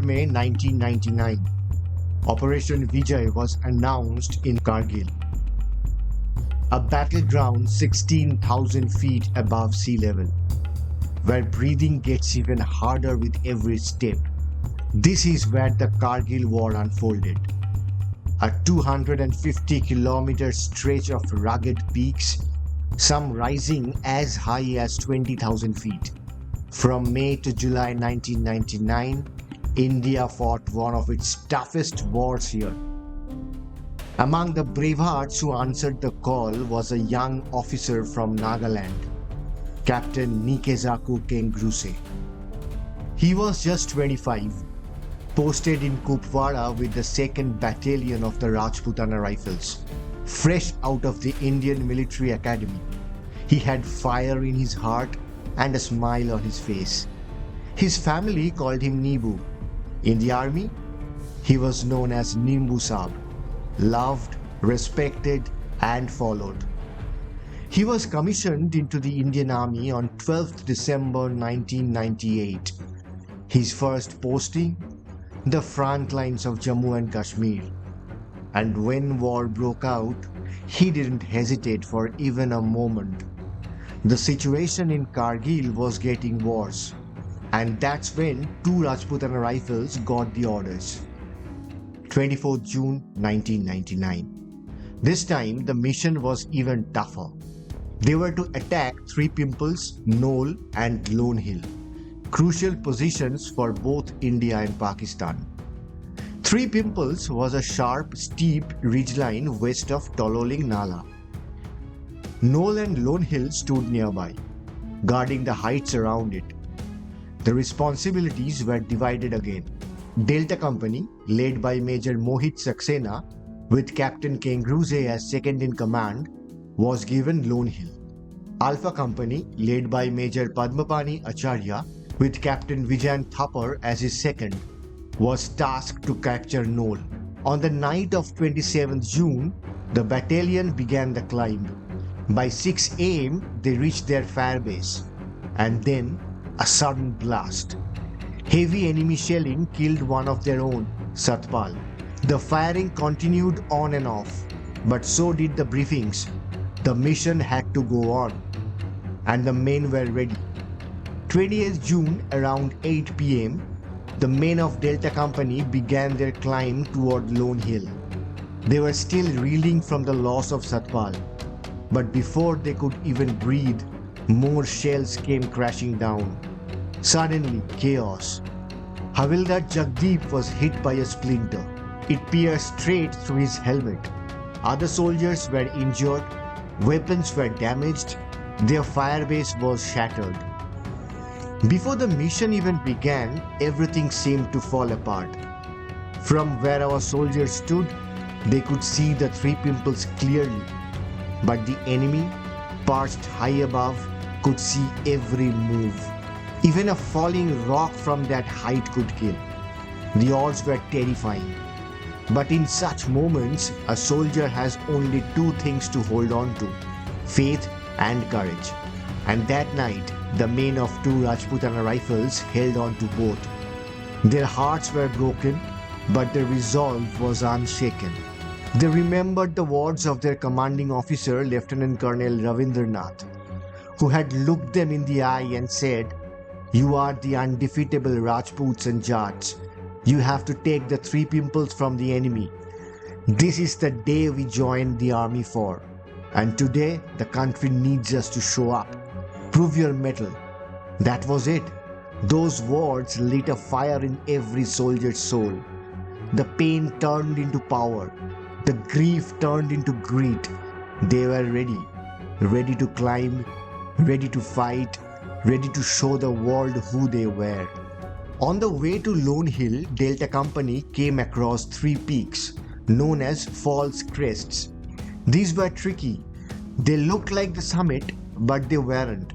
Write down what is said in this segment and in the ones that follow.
3rd May 1999, Operation Vijay was announced in Kargil, a battleground 16,000 feet above sea level, where breathing gets even harder with every step. This is where the Kargil War unfolded. A 250-kilometer stretch of rugged peaks, some rising as high as 20,000 feet. From May to July 1999, India fought one of its toughest wars here. Among the bravehearts who answered the call was a young officer from Nagaland, Captain Neikezhakuo Kenguruse. He was just 25, posted in Kupwara with the 2nd Battalion of the Rajputana Rifles, fresh out of the Indian Military Academy. He had fire in his heart and a smile on his face. His family called him Nimbu. In the army, he was known as Nimbu Saab, loved, respected, and followed. He was commissioned into the Indian Army on 12th December 1998. His first posting, the front lines of Jammu and Kashmir. And when war broke out, he didn't hesitate for even a moment. The situation in Kargil was getting worse, and that's when 2 Rajputana Rifles got the orders. 24th June 1999. This time the mission was even tougher. They were to attack Three Pimples, Knoll and Lone Hill, crucial positions for both India and Pakistan. Three Pimples was a sharp, steep ridgeline west of Tololing Nala. Knoll and Lone Hill stood nearby, guarding the heights around it. The responsibilities were divided again. Delta Company, led by Major Mohit Saxena, with Captain Kenguruse as second in command, was given Lone Hill. Alpha Company, led by Major Padmapani Acharya, with Captain Vijayan Thapar as his second, was tasked to capture Knoll. On the night of 27th June, the battalion began the climb. By 6 a.m., they reached their fire base, and then a sudden blast. Heavy enemy shelling killed one of their own, Satpal. The firing continued on and off, but so did the briefings. The mission had to go on, and the men were ready. 20th June around 8 p.m., the men of Delta Company began their climb toward Lone Hill. They were still reeling from the loss of Satpal, but before they could even breathe, more shells came crashing down. Suddenly, chaos. Havildar Jagdeep was hit by a splinter. It pierced straight through his helmet. Other soldiers were injured, weapons were damaged, their firebase was shattered. Before the mission even began, everything seemed to fall apart. From where our soldiers stood, they could see the Three Pimples clearly, but the enemy, perched high above, could see every move. Even a falling rock from that height could kill. The odds were terrifying. But in such moments, a soldier has only 2 things to hold on to: faith and courage. And that night, the men of 2 Rajputana Rifles held on to both. Their hearts were broken, but their resolve was unshaken. They remembered the words of their commanding officer, Lieutenant Colonel Ravindranath, who had looked them in the eye and said, "You are the undefeatable Rajputs and Jats. You have to take the Three Pimples from the enemy. This is the day we joined the army for. And today, the country needs us to show up. Prove your mettle." That was it. Those words lit a fire in every soldier's soul. The pain turned into power. The grief turned into greed. They were ready. Ready to climb, ready to fight, ready to show the world who they were. On the way to Lone Hill, Delta Company came across 3 peaks, known as false crests. These were tricky. They looked like the summit, but they weren't.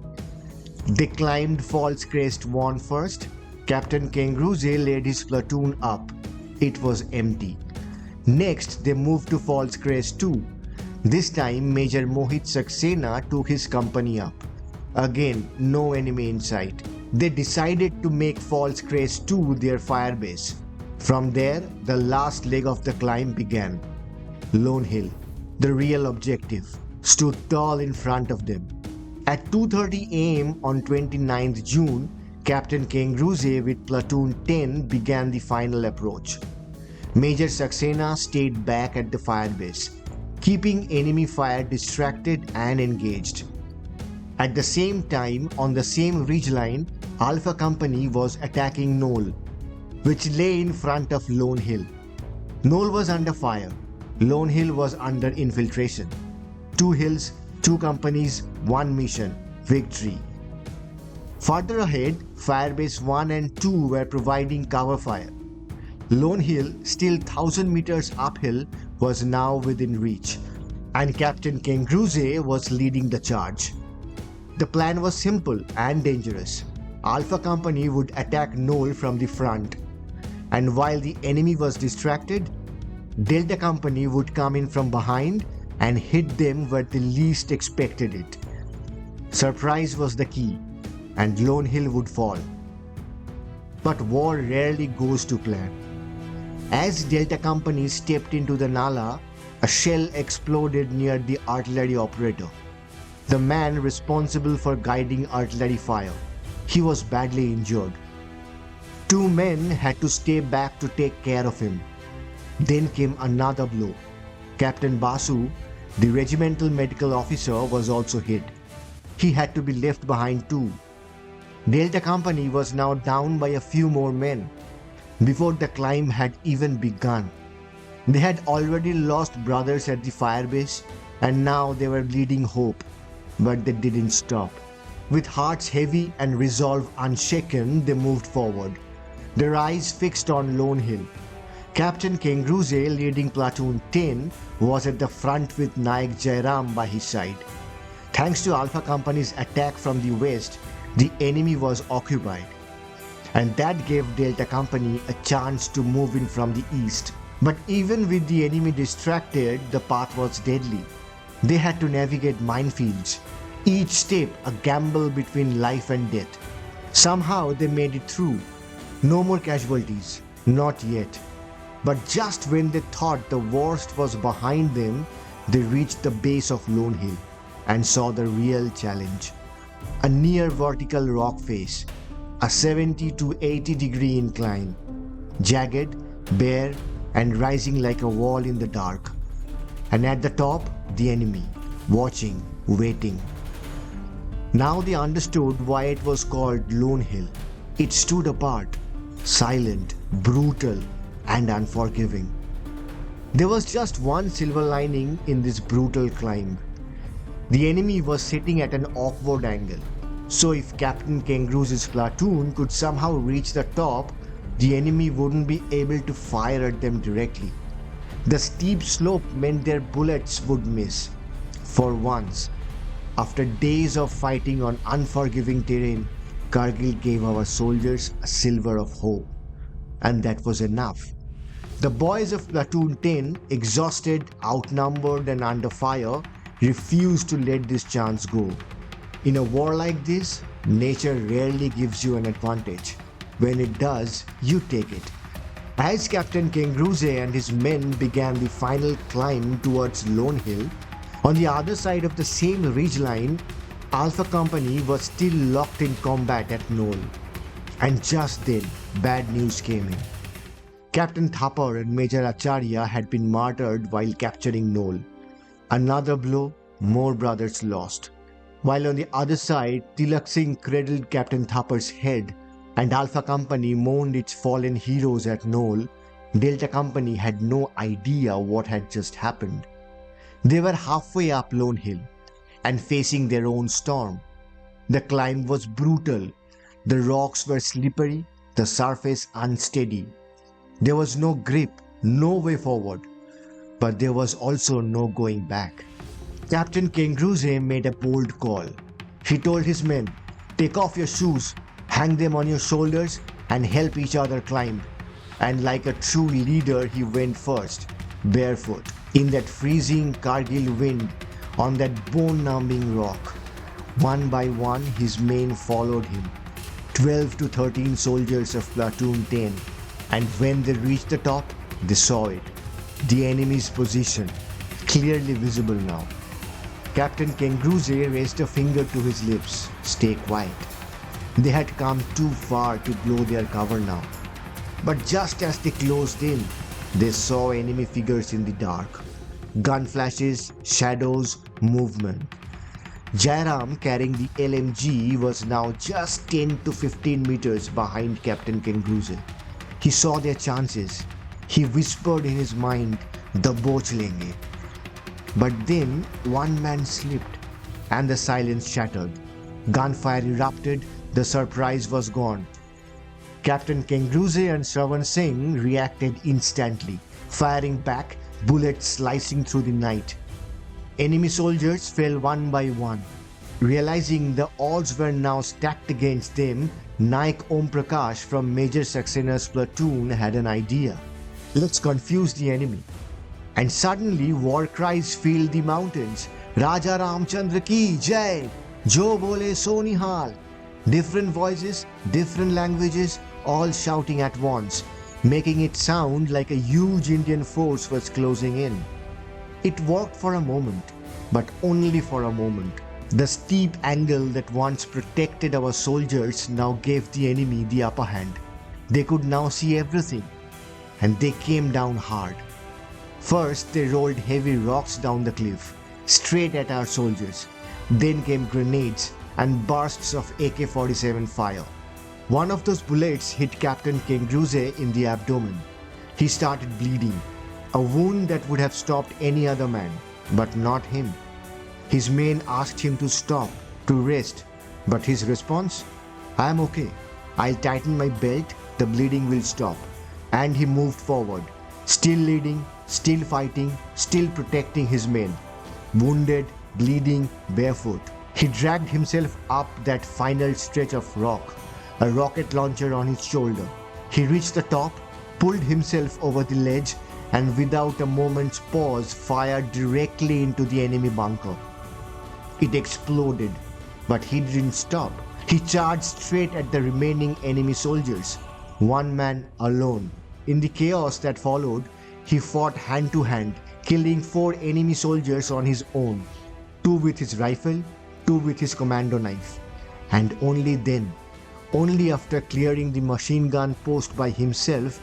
They climbed False Crest 1 first. Captain Kenguruse led his platoon up. It was empty. Next, they moved to False Crest 2. This time, Major Mohit Saxena took his company up. Again, no enemy in sight. They decided to make Falls Crest 2 their firebase. From there, the last leg of the climb began. Lone Hill, the real objective, stood tall in front of them. At 2:30 am on 29th June, Captain Kenguruse with Platoon 10 began the final approach. Major Saxena stayed back at the firebase, keeping enemy fire distracted and engaged. At the same time, on the same ridgeline, Alpha Company was attacking Knoll, which lay in front of Lone Hill. Knoll was under fire. Lone Hill was under infiltration. 2 hills, 2 companies, 1 mission, victory. Further ahead, Firebase 1 and 2 were providing cover fire. Lone Hill, still 1000 meters uphill, was now within reach, and Captain Kenguruse was leading the charge. The plan was simple and dangerous. Alpha Company would attack Knoll from the front, and while the enemy was distracted, Delta Company would come in from behind and hit them where they least expected it. Surprise was the key, and Lone Hill would fall. But war rarely goes to plan. As Delta Company stepped into the Nala, a shell exploded near the artillery operator, the man responsible for guiding artillery fire. He was badly injured. 2 men had to stay back to take care of him. Then came another blow. Captain Basu, the regimental medical officer, was also hit. He had to be left behind too. Delta Company was now down by a few more men. Before the climb had even begun, they had already lost brothers at the firebase, and now they were bleeding hope. But they didn't stop. With hearts heavy and resolve unshaken, they moved forward, their eyes fixed on Lone Hill. Captain Kenguruse, leading Platoon 10, was at the front with Neikezhakuo by his side. Thanks to Alpha Company's attack from the west, the enemy was occupied, and that gave Delta Company a chance to move in from the east. But even with the enemy distracted, the path was deadly. They had to navigate minefields, each step a gamble between life and death. Somehow they made it through. No more casualties, not yet. But just when they thought the worst was behind them, they reached the base of Lone Hill and saw the real challenge. A near vertical rock face, a 70 to 80 degree incline, jagged, bare, and rising like a wall in the dark. And at the top, the enemy, watching, waiting. Now they understood why it was called Lone Hill. It stood apart, silent, brutal, and unforgiving. There was just one silver lining in this brutal climb. The enemy was sitting at an awkward angle, so if Captain Kenguruse's platoon could somehow reach the top, the enemy wouldn't be able to fire at them directly. The steep slope meant their bullets would miss. For once, after days of fighting on unforgiving terrain, Kargil gave our soldiers a sliver of hope, and that was enough. The boys of Platoon 10, exhausted, outnumbered, and under fire, refused to let this chance go. In a war like this, nature rarely gives you an advantage. When it does, you take it. As Captain Kenguruse and his men began the final climb towards Lone Hill, on the other side of the same ridgeline, Alpha Company was still locked in combat at Knoll. And just then, bad news came in. Captain Thapar and Major Acharya had been martyred while capturing Knoll. Another blow, more brothers lost. While on the other side, Tilak Singh cradled Captain Thapar's head, and Alpha Company mourned its fallen heroes at Knoll, Delta Company had no idea what had just happened. They were halfway up Lone Hill and facing their own storm. The climb was brutal. The rocks were slippery, the surface unsteady. There was no grip, no way forward, but there was also no going back. Captain Kenguruse made a bold call. He told his men, "Take off your shoes, hang them on your shoulders, and help each other climb." And like a true leader, he went first, barefoot, in that freezing Kargil wind, on that bone-numbing rock. One by one, his men followed him. 12 to 13 soldiers of Platoon 10, and when they reached the top, they saw it. The enemy's position, clearly visible now. Captain Kenguruse raised a finger to his lips. Stay quiet. They had come too far to blow their cover now. But just as they closed in, they saw enemy figures in the dark. Gun flashes, shadows, movement. Jairam, carrying the LMG, was now just 10 to 15 meters behind Captain Kenguruse. He saw their chances. He whispered in his mind, "The boch lenge." But then one man slipped and the silence shattered. Gunfire erupted, the surprise was gone. Captain Kenguruse and Shravan Singh reacted instantly, firing back, bullets slicing through the night. Enemy soldiers fell one by one. Realizing the odds were now stacked against them, Naik Om Prakash from Major सक्सेना's platoon had an idea. Let's confuse the enemy. And suddenly war cries filled the mountains. Raja Ramchandra ki jai, jo bole so nihal. Different voices, different languages, all shouting at once, making it sound like a huge Indian force was closing in. It worked for a moment, but only for a moment. The steep angle that once protected our soldiers now gave the enemy the upper hand. They could now see everything, and they came down hard. First, they rolled heavy rocks down the cliff, straight at our soldiers. Then came grenades and bursts of AK-47 fire. One of those bullets hit Captain Kenguruse in the abdomen. He started bleeding, a wound that would have stopped any other man, but not him. His men asked him to stop, to rest, but his response? "I am okay. I'll tighten my belt, the bleeding will stop." And he moved forward, still leading, still fighting, still protecting his men. Wounded, bleeding, barefoot. He dragged himself up that final stretch of rock, a rocket launcher on his shoulder. He reached the top, pulled himself over the ledge, and without a moment's pause fired directly into the enemy bunker. It exploded, but he didn't stop. He charged straight at the remaining enemy soldiers, one man alone. In the chaos that followed, he fought hand to hand, killing 4 enemy soldiers on his own, 2 with his rifle, 2 with his commando knife. And only then, only after clearing the machine gun post by himself,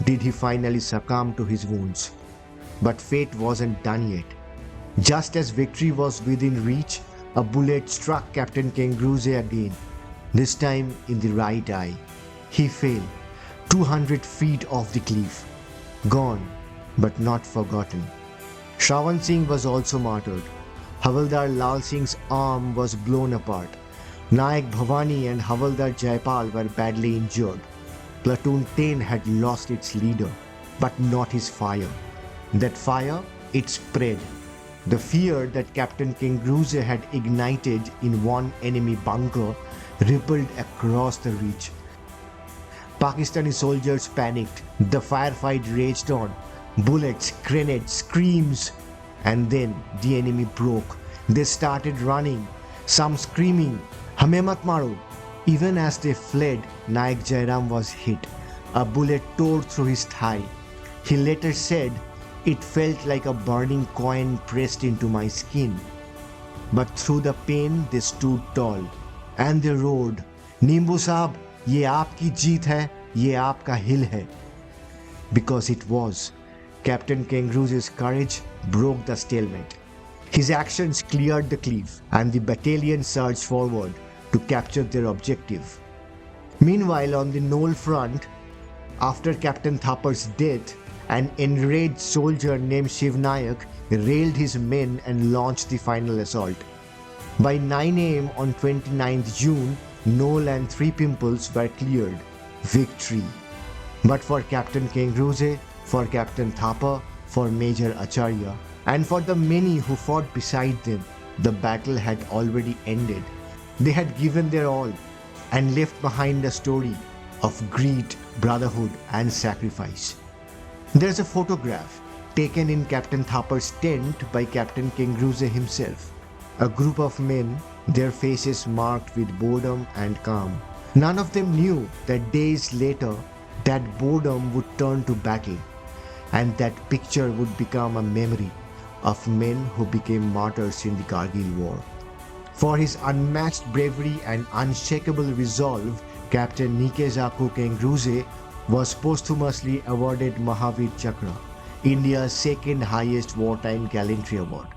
did he finally succumb to his wounds. But fate wasn't done yet. Just as victory was within reach, a bullet struck Captain Kenguruse again, this time in the right eye. He fell, 200 feet off the cliff. Gone, but not forgotten. Shravan Singh was also martyred. Havaldar Lal Singh's arm was blown apart. Naik Bhavani and Havaldar Jaipal were badly injured. Platoon 10 had lost its leader, but not his fire. That fire, it spread. The fear that Captain Kenguruse had ignited in one enemy bunker rippled across the reach. Pakistani soldiers panicked. The firefight raged on. Bullets, grenades, screams. And then the enemy broke. They started running, some screaming, "Hame mat maro." Even as they fled, Naik Jairam was hit. A bullet tore through his thigh. He later said, "It felt like a burning coin pressed into my skin." But through the pain, they stood tall. And they roared, "Nimbu Saab, ye aapki jeet hai, ye aapka hill hai." Because it was. Captain Kenguruse's courage broke the stalemate. His actions cleared the cliff, and the battalion surged forward to capture their objective. Meanwhile, on the knoll front, after Captain Thapar's death, an enraged soldier named Shiv Nayak railed his men and launched the final assault. By 9 a.m. on 29th June, Knoll and 3 Pimples were cleared. Victory. But for Captain Kenguruse, for Captain Thapa, for Major Acharya, and for the many who fought beside them, the battle had already ended. They had given their all and left behind a story of greed, brotherhood, and sacrifice. There's a photograph taken in Captain Thapar's tent by Captain Kenguruse himself. A group of men, their faces marked with boredom and calm, None of them knew that days later, that boredom would turn to battle, and that picture would become a memory of men who became martyrs in the Kargil War. For his unmatched bravery and unshakable resolve, Captain Neikezhakuo Kenguruse was posthumously awarded Maha Vir Chakra, India's second highest wartime gallantry award.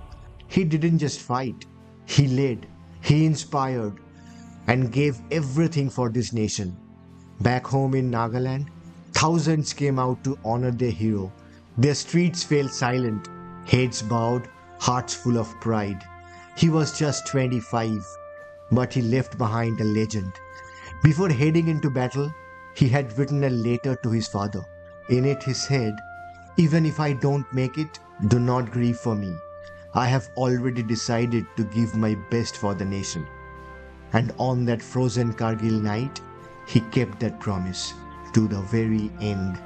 He didn't just fight, he led, he inspired, and gave everything for this nation. Back home in Nagaland, thousands came out to honor their hero. Their streets fell silent, heads bowed, hearts full of pride. He was just 25, but he left behind a legend. Before heading into battle, he had written a letter to his father. In it, he said, "Even if I don't make it, do not grieve for me. I have already decided to give my best for the nation." And on that frozen Kargil night, he kept that promise to the very end.